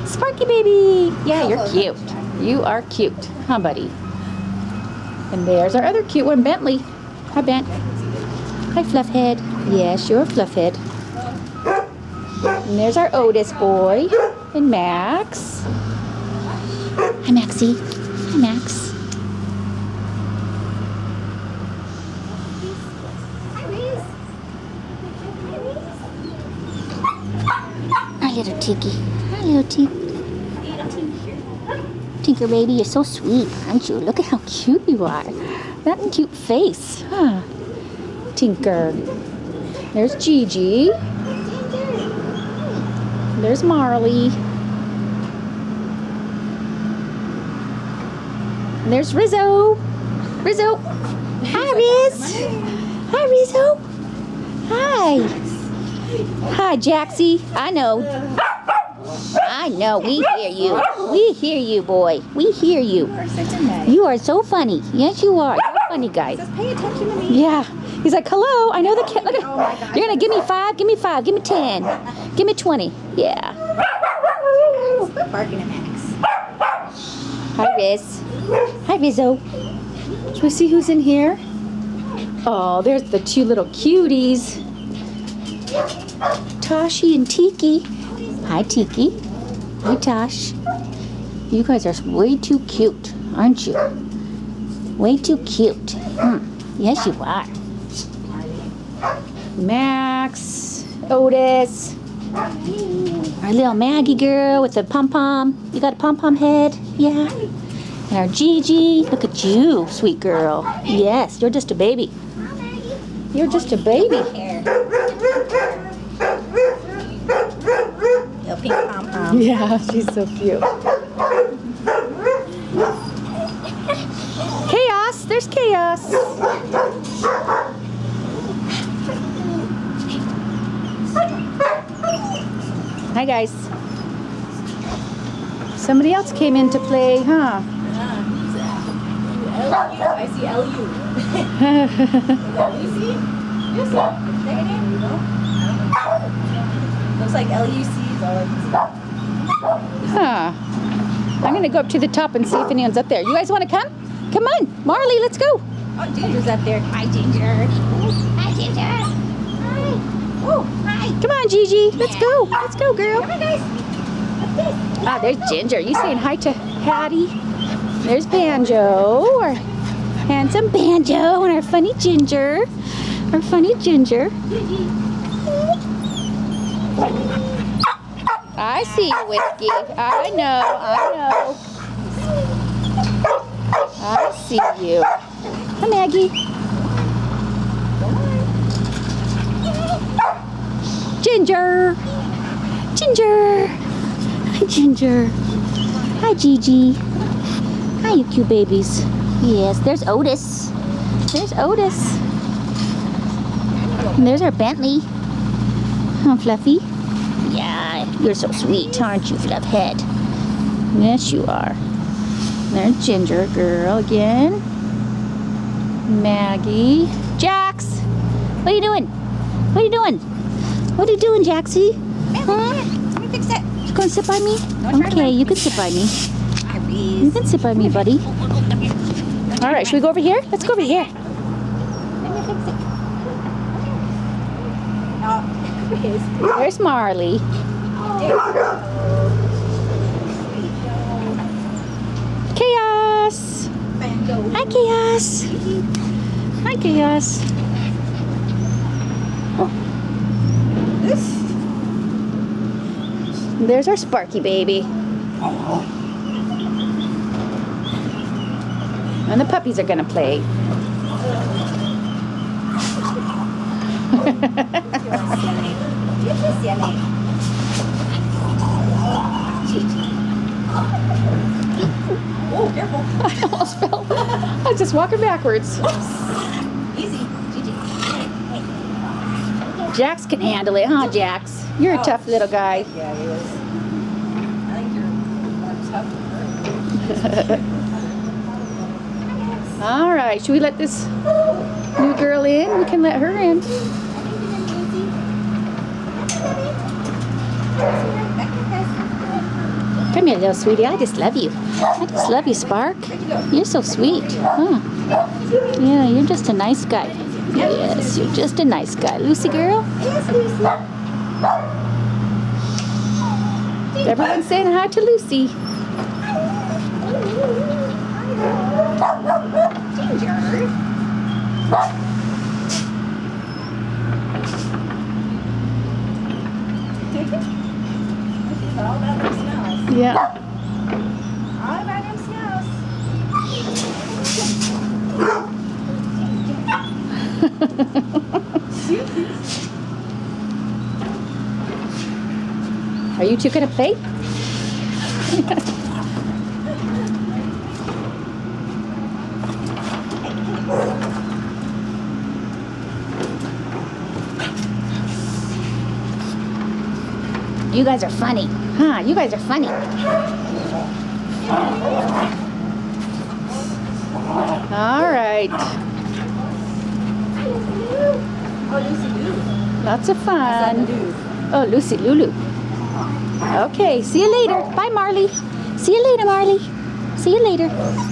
Sparky baby. Yeah, you're cute. You are cute, huh, buddy? And there's our other cute one, Bentley. Hi, Bent. Hi, Fluffhead. Yes, you're a Fluffhead. And there's our Otis boy and Max. Hi, Maxie. Hi, Max. Hi, little Tiki. Hi, little Tiki. Tinker baby, you're so sweet, aren't you? Look at how cute you are. That cute face. Huh? Tinker. There's Gigi. There's Marley. And there's Rizzo. Rizzo. Hi, Riz. Hi, Rizzo. Hi. Hi, Jaxie. I know. I know. We hear you. We hear you, boy. We hear you. You are such a nut. You are so funny. Yes, you are. You're a funny guy. Just pay attention to me. Yeah. He's like, hello. I know the kid. Look at. Oh my gosh. You're gonna give me 5. Give me 5. Give me 10. Give me 20. Yeah. Quit barking at Max. Hi, Riz. Hi, Rizzo. Should we see who's in here? Oh, there's the 2 little cuties. Toshi and Tiki. Hi, Tiki. Hi, Tosh. You guys are way too cute, aren't you? Way too cute. Yes, you are. Max, Otis, our little Maggie girl with the pom-pom. You got a pom-pom head? Yeah. And our Gigi. Look at you, sweet girl. Yes, you're just a baby. You're just a baby. Little pink pom-pom. Yeah, she's so cute. Chaos, there's Chaos. Hi, guys. Somebody else came in to play, huh? I see LU. You see? Yes, looks like LUC is all I can see. Huh. I'm gonna go up to the top and see if anyone's up there. You guys want to come? Come on, Marley, let's go. Oh, Ginger's up there. Hi, Ginger. Hi, Ginger. Hi. Oh, hi. Come on, Gigi. Let's go. Let's go, girl. Come on, guys. Ah, there's Ginger. You saying hi to Hattie? There's Banjo, our handsome Banjo, and our funny Ginger. Our funny Ginger. I see you, Whiskey. I know. I see you. Hi, Maggie. Ginger. Ginger. Hi, Ginger. Hi, Gigi. Hi, you cute babies. Yes, there's Otis. There's Otis. And there's our Bentley. Oh, Fluffy. Yeah, you're so sweet, aren't you, Fluffhead? Yes, you are. There's Ginger girl again. Maggie. Jax! What are you doing? What are you doing? What are you doing, Jaxie? Huh? Let me fix it. You gonna sit by me? Okay, you can sit by me. You can sit by me, buddy. All right, should we go over here? Let's go over here. Let me fix it. Oh, there it is. There's Marley. Chaos. Hi, Chaos. Hi, Chaos. There's our Sparky baby. And the puppies are gonna play. Oh, careful. I almost fell. I was just walking backwards. Easy. Gigi. Jax can handle it, huh, Jax? You're a tough little guy. Yeah, he was. I think you're more tough than her. All right, should we let this new girl in? We can let her in. Back to Come here, little sweetie. I just love you. I just love you, Spark. You're so sweet. Huh? Yeah, you're just a nice guy. Yes, you're just a nice guy. Lucy girl? Yes, Lucy. Everyone's saying hi to Lucy. Ginger. It's all about them smells. Yeah. All about them smells. Are you two gonna play? You guys are funny. Huh? You guys are funny. All right. Oh, Lucy Lou. Lots of fun. Lou. Oh, Lucy Lulu. Okay, see you later. Bye, Marley. See you later, Marley. See you later.